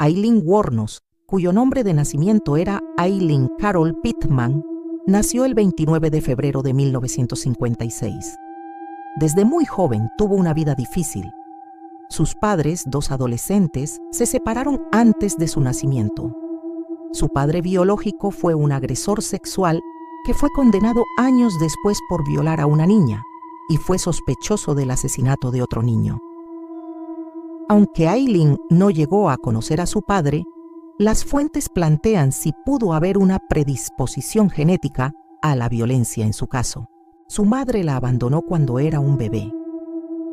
Aileen Wuornos, cuyo nombre de nacimiento era Aileen Carol Pittman, nació el 29 de febrero de 1956. Desde muy joven tuvo una vida difícil. Sus padres, dos adolescentes, se separaron antes de su nacimiento. Su padre biológico fue un agresor sexual que fue condenado años después por violar a una niña y fue sospechoso del asesinato de otro niño. Aunque Aileen no llegó a conocer a su padre, las fuentes plantean si pudo haber una predisposición genética a la violencia en su caso. Su madre la abandonó cuando era un bebé,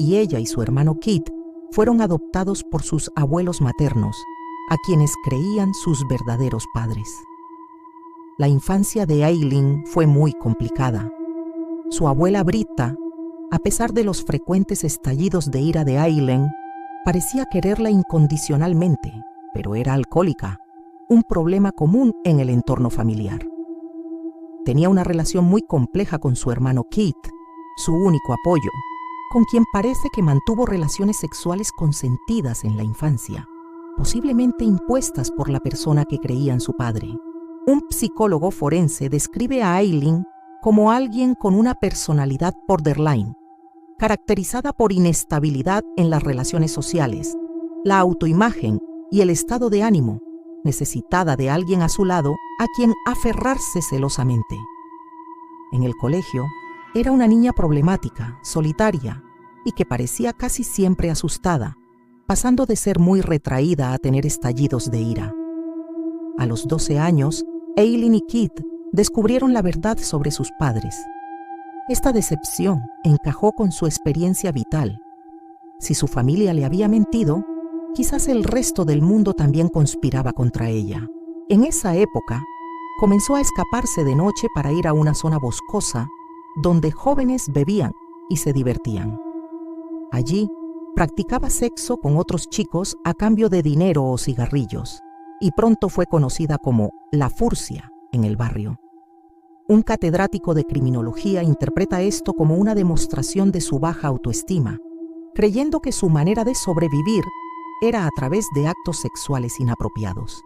y ella y su hermano Kit fueron adoptados por sus abuelos maternos, a quienes creían sus verdaderos padres. La infancia de Aileen fue muy complicada. Su abuela Britta, a pesar de los frecuentes estallidos de ira de Aileen, parecía quererla incondicionalmente, pero era alcohólica, un problema común en el entorno familiar. Tenía una relación muy compleja con su hermano Kit, su único apoyo, con quien parece que mantuvo relaciones sexuales consentidas en la infancia, posiblemente impuestas por la persona que creía en su padre. Un psicólogo forense describe a Aileen como alguien con una personalidad borderline, caracterizada por inestabilidad en las relaciones sociales, la autoimagen y el estado de ánimo, necesitada de alguien a su lado a quien aferrarse celosamente. En el colegio, era una niña problemática, solitaria y que parecía casi siempre asustada, pasando de ser muy retraída a tener estallidos de ira. A los 12 años, Aileen y Kit descubrieron la verdad sobre sus padres. Esta decepción encajó con su experiencia vital. Si su familia le había mentido, quizás el resto del mundo también conspiraba contra ella. En esa época, comenzó a escaparse de noche para ir a una zona boscosa donde jóvenes bebían y se divertían. Allí, practicaba sexo con otros chicos a cambio de dinero o cigarrillos, y pronto fue conocida como la Furcia en el barrio. Un catedrático de criminología interpreta esto como una demostración de su baja autoestima, creyendo que su manera de sobrevivir era a través de actos sexuales inapropiados.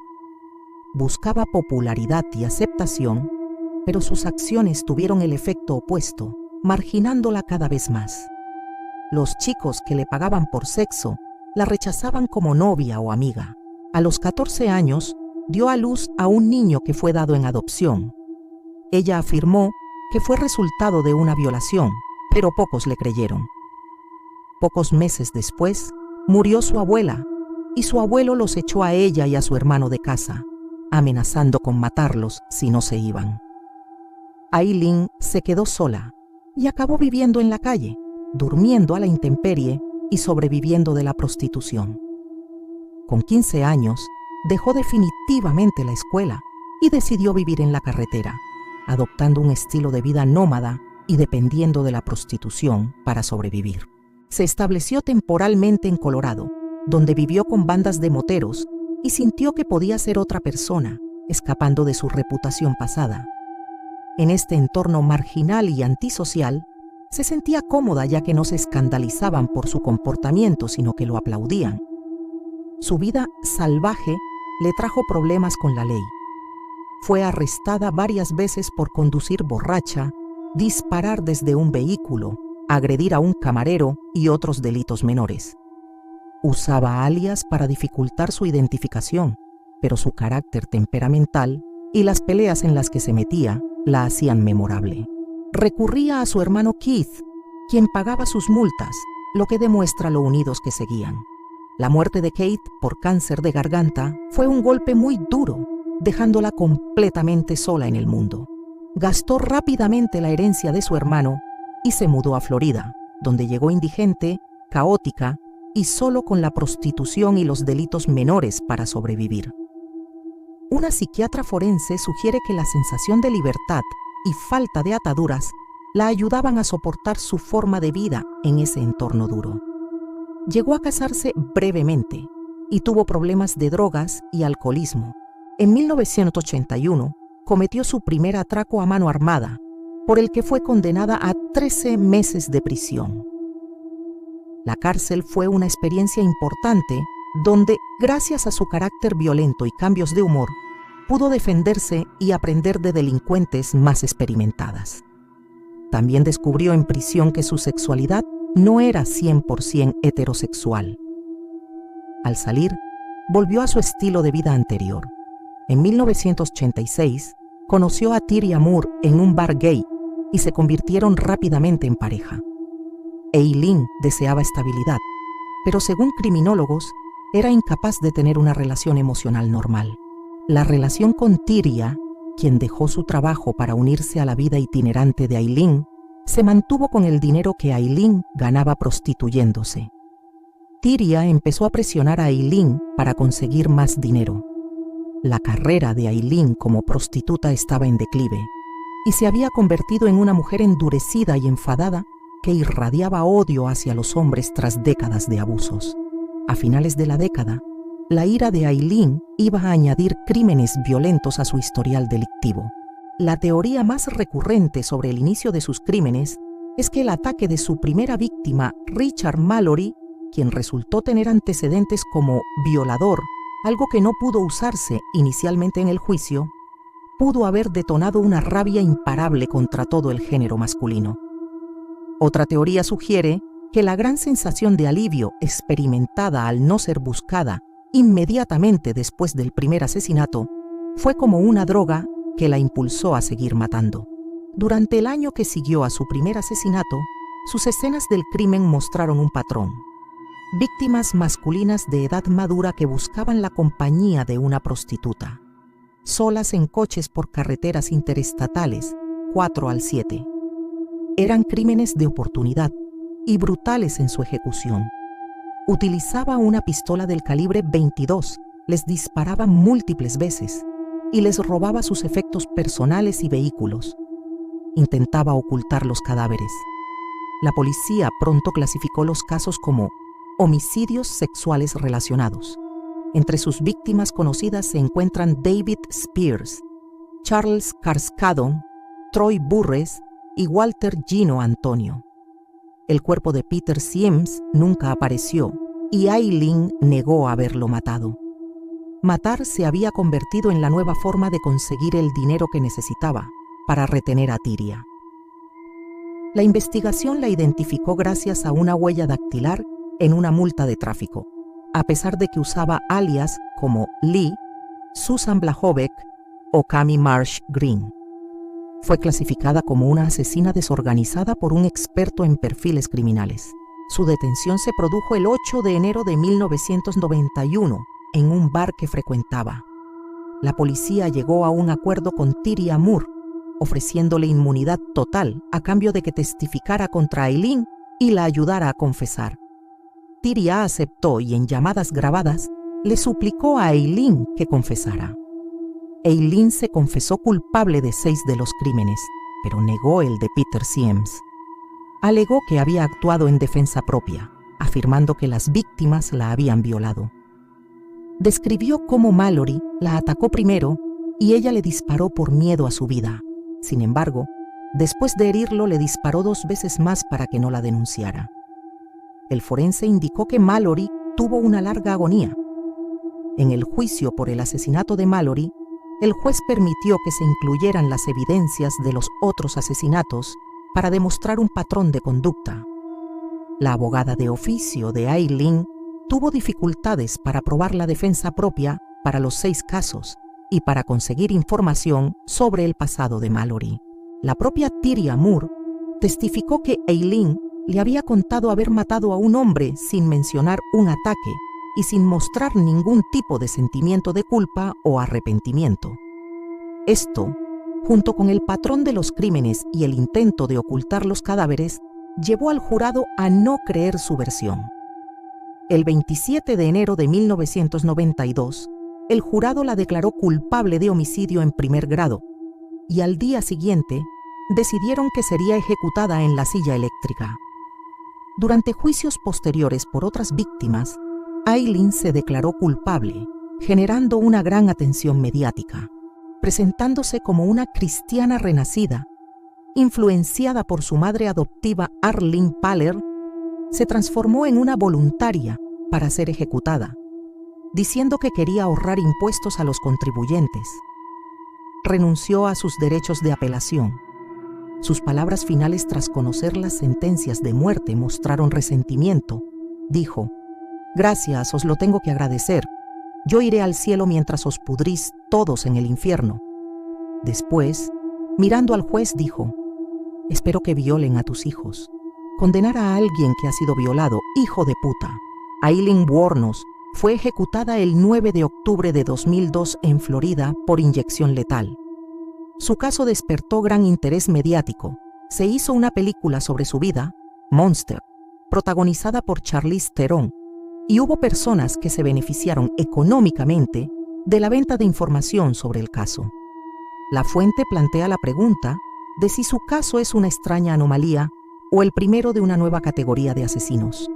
Buscaba popularidad y aceptación, pero sus acciones tuvieron el efecto opuesto, marginándola cada vez más. Los chicos que le pagaban por sexo la rechazaban como novia o amiga. A los 14 años, dio a luz a un niño que fue dado en adopción. Ella afirmó que fue resultado de una violación, pero pocos le creyeron. Pocos meses después, murió su abuela, y su abuelo los echó a ella y a su hermano de casa, amenazando con matarlos si no se iban. Aileen se quedó sola y acabó viviendo en la calle, durmiendo a la intemperie y sobreviviendo de la prostitución. Con 15 años, dejó definitivamente la escuela y decidió vivir en la carretera, adoptando un estilo de vida nómada y dependiendo de la prostitución para sobrevivir. Se estableció temporalmente en Colorado, donde vivió con bandas de moteros y sintió que podía ser otra persona, escapando de su reputación pasada. En este entorno marginal y antisocial, se sentía cómoda ya que no se escandalizaban por su comportamiento, sino que lo aplaudían. Su vida salvaje le trajo problemas con la ley. Fue arrestada varias veces por conducir borracha, disparar desde un vehículo, agredir a un camarero y otros delitos menores. Usaba alias para dificultar su identificación, pero su carácter temperamental y las peleas en las que se metía la hacían memorable. Recurría a su hermano Keith, quien pagaba sus multas, lo que demuestra lo unidos que seguían. La muerte de Kate por cáncer de garganta fue un golpe muy duro, dejándola completamente sola en el mundo. Gastó rápidamente la herencia de su hermano y se mudó a Florida, donde llegó indigente, caótica y solo con la prostitución y los delitos menores para sobrevivir. Una psiquiatra forense sugiere que la sensación de libertad y falta de ataduras la ayudaban a soportar su forma de vida en ese entorno duro. Llegó a casarse brevemente y tuvo problemas de drogas y alcoholismo. En 1981 cometió su primer atraco a mano armada, por el que fue condenada a 13 meses de prisión. La cárcel fue una experiencia importante donde, gracias a su carácter violento y cambios de humor, pudo defenderse y aprender de delincuentes más experimentadas. También descubrió en prisión que su sexualidad no era 100% heterosexual. Al salir, volvió a su estilo de vida anterior. En 1986, conoció a Tyria Moore en un bar gay y se convirtieron rápidamente en pareja. Eileen deseaba estabilidad, pero según criminólogos, era incapaz de tener una relación emocional normal. La relación con Tyria, quien dejó su trabajo para unirse a la vida itinerante de Eileen, se mantuvo con el dinero que Eileen ganaba prostituyéndose. Tyria empezó a presionar a Eileen para conseguir más dinero. La carrera de Eileen como prostituta estaba en declive y se había convertido en una mujer endurecida y enfadada que irradiaba odio hacia los hombres tras décadas de abusos. A finales de la década, la ira de Eileen iba a añadir crímenes violentos a su historial delictivo. La teoría más recurrente sobre el inicio de sus crímenes es que el ataque de su primera víctima, Richard Mallory, quien resultó tener antecedentes como violador, algo que no pudo usarse inicialmente en el juicio, pudo haber detonado una rabia imparable contra todo el género masculino. Otra teoría sugiere que la gran sensación de alivio experimentada al no ser buscada inmediatamente después del primer asesinato fue como una droga que la impulsó a seguir matando. Durante el año que siguió a su primer asesinato, sus escenas del crimen mostraron un patrón. Víctimas masculinas de edad madura que buscaban la compañía de una prostituta, solas en coches por carreteras interestatales 4 al 7. Eran crímenes de oportunidad y brutales en su ejecución. Utilizaba una pistola del calibre 22, les disparaba múltiples veces y les robaba sus efectos personales y vehículos. Intentaba ocultar los cadáveres. La policía pronto clasificó los casos como homicidios sexuales relacionados. Entre sus víctimas conocidas se encuentran David Spears, Charles Carskadon, Troy Burress y Walter Gino Antonio. El cuerpo de Peter Sims nunca apareció y Eileen negó haberlo matado. Matar se había convertido en la nueva forma de conseguir el dinero que necesitaba para retener a Tyria. La investigación la identificó gracias a una huella dactilar en una multa de tráfico, a pesar de que usaba alias como Lee, Susan Blachowicz o Cami Marsh Green. Fue clasificada como una asesina desorganizada por un experto en perfiles criminales. Su detención se produjo el 8 de enero de 1991 en un bar que frecuentaba. La policía llegó a un acuerdo con Tyria Moore, ofreciéndole inmunidad total a cambio de que testificara contra Eileen y la ayudara a confesar. Tyria aceptó y en llamadas grabadas le suplicó a Eileen que confesara. Eileen se confesó culpable de 6 de los crímenes, pero negó el de Peter Sims. Alegó que había actuado en defensa propia, afirmando que las víctimas la habían violado. Describió cómo Mallory la atacó primero y ella le disparó por miedo a su vida. Sin embargo, después de herirlo le disparó 2 veces más para que no la denunciara. El forense indicó que Mallory tuvo una larga agonía. En el juicio por el asesinato de Mallory, el juez permitió que se incluyeran las evidencias de los otros asesinatos para demostrar un patrón de conducta. La abogada de oficio de Eileen tuvo dificultades para probar la defensa propia para los 6 casos y para conseguir información sobre el pasado de Mallory. La propia Tyria Moore testificó que Eileen le había contado haber matado a un hombre sin mencionar un ataque y sin mostrar ningún tipo de sentimiento de culpa o arrepentimiento. Esto, junto con el patrón de los crímenes y el intento de ocultar los cadáveres, llevó al jurado a no creer su versión. El 27 de enero de 1992, el jurado la declaró culpable de homicidio en primer grado y al día siguiente decidieron que sería ejecutada en la silla eléctrica. Durante juicios posteriores por otras víctimas, Eileen se declaró culpable, generando una gran atención mediática, presentándose como una cristiana renacida, influenciada por su madre adoptiva Arlene Paller. Se transformó en una voluntaria para ser ejecutada diciendo que quería ahorrar impuestos a los contribuyentes. Renunció a sus derechos de apelación. Sus palabras finales tras conocer las sentencias de muerte mostraron resentimiento. Dijo: «Gracias, os lo tengo que agradecer. Yo iré al cielo mientras os pudrís todos en el infierno». Después, mirando al juez, dijo: «Espero que violen a tus hijos. Condenar a alguien que ha sido violado, hijo de puta». Aileen Wuornos fue ejecutada el 9 de octubre de 2002 en Florida por inyección letal. Su caso despertó gran interés mediático. Se hizo una película sobre su vida, Monster, protagonizada por Charlize Theron, y hubo personas que se beneficiaron económicamente de la venta de información sobre el caso. La fuente plantea la pregunta de si su caso es una extraña anomalía o el primero de una nueva categoría de asesinos.